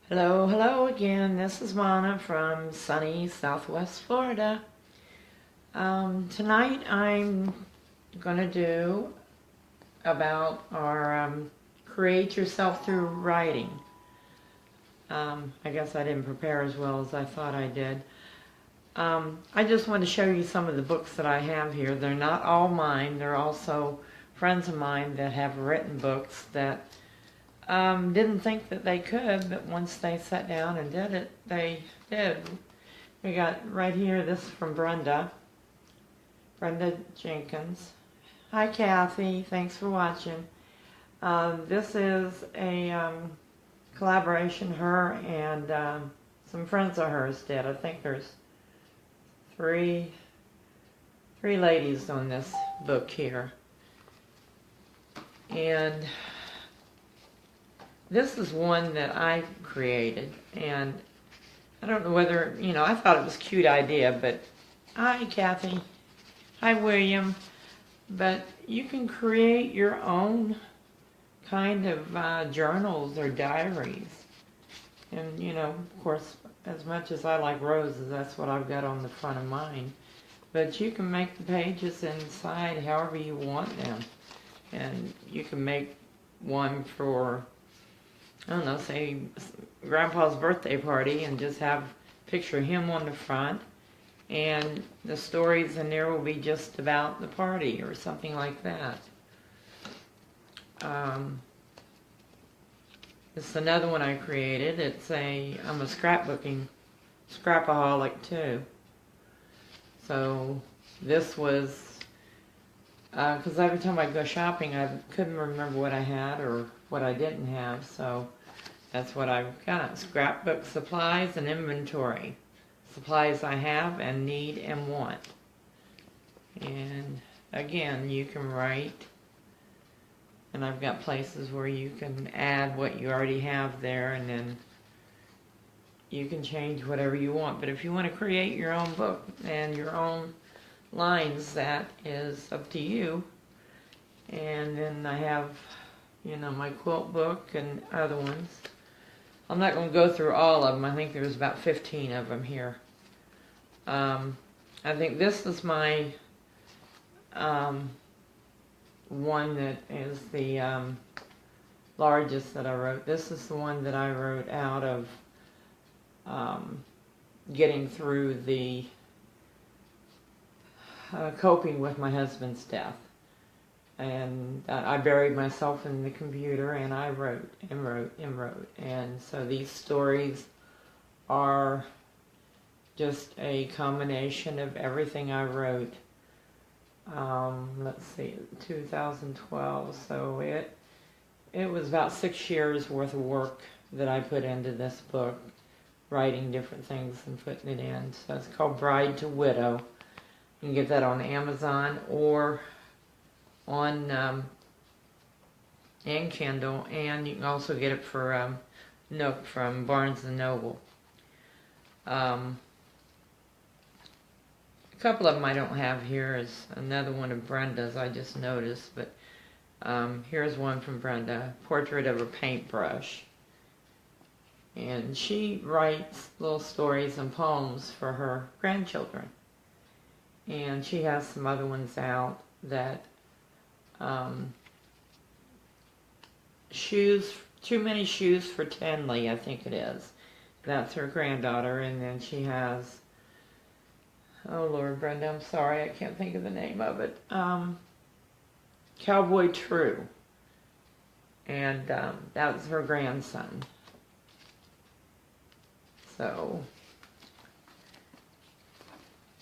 Hello, hello again. This is Mana from sunny Southwest Florida. Tonight I'm going to do about our Create Yourself Through Writing. I guess I didn't prepare as well as I thought I did. I just want to show you some of the books that I have here. They're not all mine. They're also friends of mine that have written books that didn't think that they could, but once they sat down and did it, they did. We got right here, this from Brenda Jenkins. Hi Kathy, thanks for watching. This is a collaboration her and some friends of hers did. I think there's three ladies on this book here. And this is one that I created, and I don't know whether, I thought it was a cute idea, but hi Kathy, hi William, but you can create your own kind of journals or diaries. And, of course, as much as I like roses, that's what I've got on the front of mine. But you can make the pages inside however you want them. And you can make one for, I don't know, say Grandpa's birthday party and just picture him on the front, and the stories in there will be just about the party or something like that. This is another one I created. I'm a scrapaholic too. So this was, because every time I go shopping I couldn't remember what I had or what I didn't have, so that's what I've got. Scrapbook supplies and inventory. Supplies I have and need and want. And again, you can write, and I've got places where you can add what you already have there, and then you can change whatever you want. But if you want to create your own book and your own lines, that is up to you. And then I have, my quilt book and other ones. I'm not going to go through all of them. I think there's about 15 of them here. I think this is my one that is the largest that I wrote. This is the one that I wrote out of getting through the coping with my husband's death. And I buried myself in the computer, and I wrote and wrote and wrote. And so these stories are just a combination of everything I wrote. Let's see, 2012. So it was about 6 years worth of work that I put into this book, writing different things and putting it in. So it's called Bride to Widow. You can get that on Amazon or on and Kindle, and you can also get it for Nook from Barnes & Noble. A couple of them I don't have here. Is another one of Brenda's I just noticed, but here's one from Brenda, Portrait of a Paintbrush. And she writes little stories and poems for her grandchildren. And she has some other ones out that shoes, Too Many Shoes for Tenley, I think it is. That's her granddaughter. And then she has, oh Lord, Brenda, I'm sorry, I can't think of the name of it. Cowboy True. And that was her grandson. So,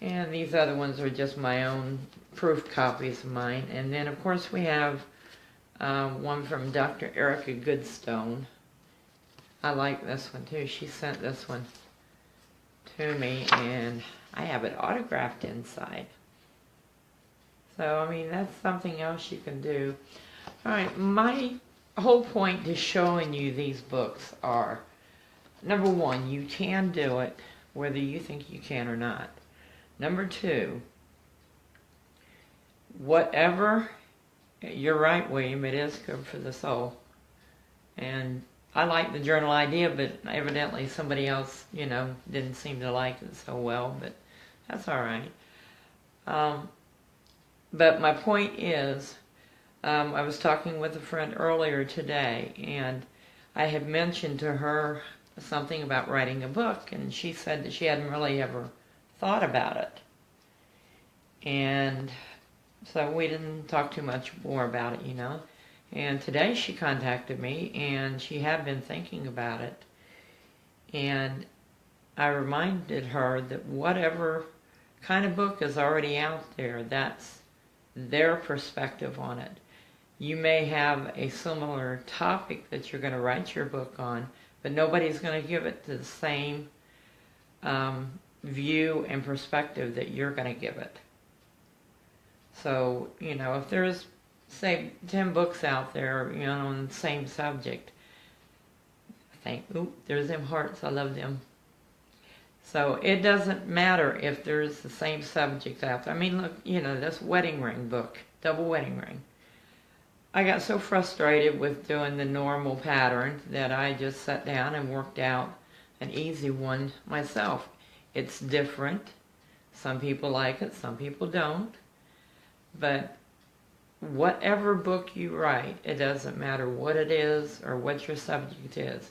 and these other ones are just my own proof copies of mine. And then of course we have one from Dr. Erica Goodstone. I like this one too. She sent this one to me, and I have it autographed inside. So, I mean, that's something else you can do. Alright, my whole point to showing you these books are, number one, you can do it whether you think you can or not. Number two, whatever, you're right, William, it is good for the soul. And I liked the journal idea, but evidently somebody else, didn't seem to like it so well, but that's all right. But my point is, I was talking with a friend earlier today, and I had mentioned to her something about writing a book, and she said that she hadn't really ever thought about it. And so we didn't talk too much more about it, And today she contacted me, and she had been thinking about it. And I reminded her that whatever kind of book is already out there, that's their perspective on it. You may have a similar topic that you're going to write your book on, but nobody's going to give it the same view and perspective that you're going to give it. So, if there's, say, 10 books out there, on the same subject, there's them hearts, I love them. So it doesn't matter if there's the same subject out there. I mean, look, this wedding ring book, double wedding ring. I got so frustrated with doing the normal pattern that I just sat down and worked out an easy one myself. It's different. Some people like it, some people don't. But whatever book you write, it doesn't matter what it is or what your subject is.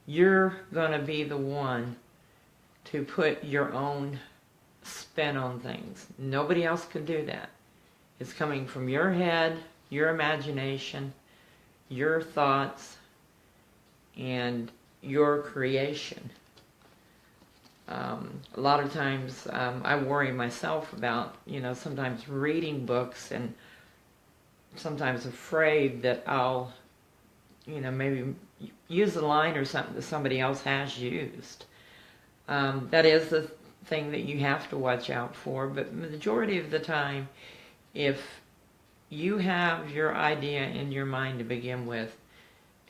You're going to be the one to put your own spin on things. Nobody else can do that. It's coming from your head, your imagination, your thoughts, and your creation. A lot of times I worry myself about, sometimes reading books and sometimes afraid that I'll, maybe use a line or something that somebody else has used. That is the thing that you have to watch out for, but the majority of the time, if you have your idea in your mind to begin with,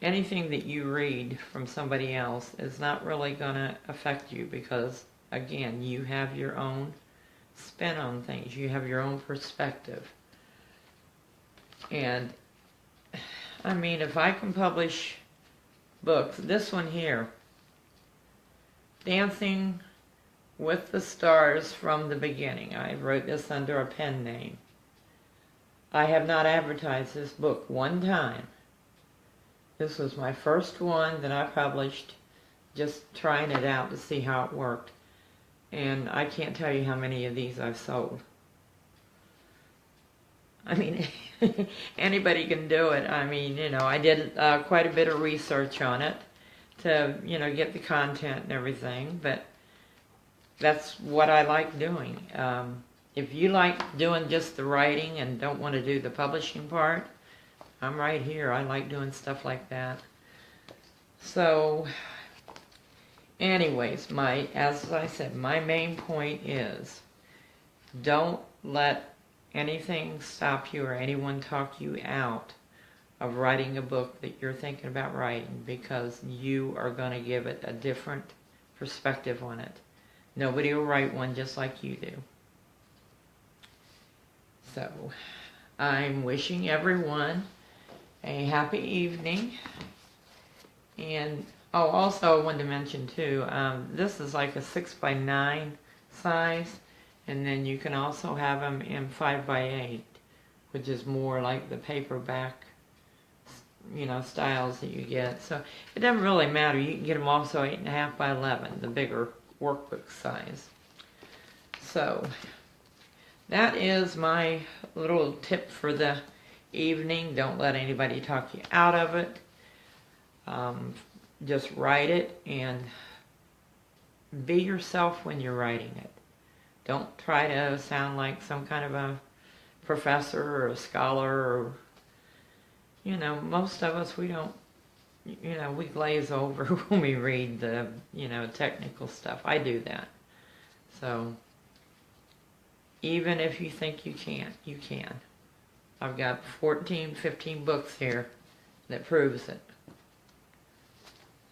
anything that you read from somebody else is not really going to affect you because, again, you have your own spin on things. You have your own perspective. And, I mean, if I can publish books, this one here, Dancing with the Stars from the Beginning. I wrote this under a pen name. I have not advertised this book one time. This was my first one that I published, just trying it out to see how it worked. And I can't tell you how many of these I've sold. I mean, anybody can do it. I mean, I did quite a bit of research on it to, get the content and everything, but that's what I like doing. If you like doing just the writing and don't want to do the publishing part, I'm right here. I like doing stuff like that. So, anyways, as I said, my main point is don't let anything stop you or anyone talk you out of writing a book that you're thinking about writing, because you are going to give it a different perspective on it. Nobody will write one just like you do. So, I'm wishing everyone a happy evening. And, also I wanted to mention too, this is like a 6x9 size, and then you can also have them in 5x8, which is more like the paperback, styles that you get. So it doesn't really matter. You can get them also 8.5 by 11, the bigger workbook size. So that is my little tip for the evening. Don't let anybody talk you out of it. Just write it and be yourself when you're writing it. Don't try to sound like some kind of a professor or a scholar or, most of us, we don't, we glaze over when we read the, technical stuff. I do that. So, even if you think you can't, you can. I've got 14, 15 books here that proves it.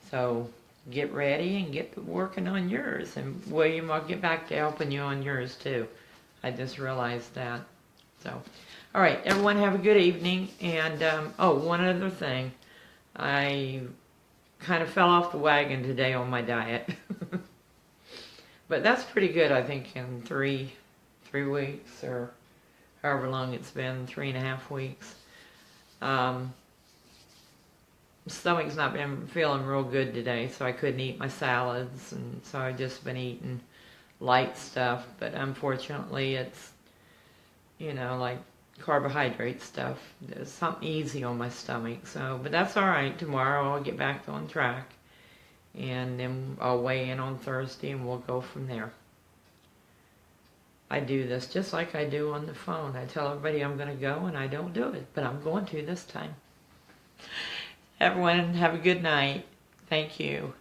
So, get ready and get working on yours. And William, I'll get back to helping you on yours too. I just realized that. So, all right, everyone have a good evening. And, one other thing. I kind of fell off the wagon today on my diet. But that's pretty good, I think, in three weeks, or however long it's been, 3.5 weeks. Stomach's not been feeling real good today, so I couldn't eat my salads, and so I've just been eating light stuff. But unfortunately, it's, like carbohydrate stuff. There's something easy on my stomach. So, but that's all right. Tomorrow I'll get back on track, and then I'll weigh in on Thursday, and we'll go from there. I do this just like I do on the phone. I tell everybody I'm going to go, and I don't do it, but I'm going to this time. Everyone, have a good night. Thank you.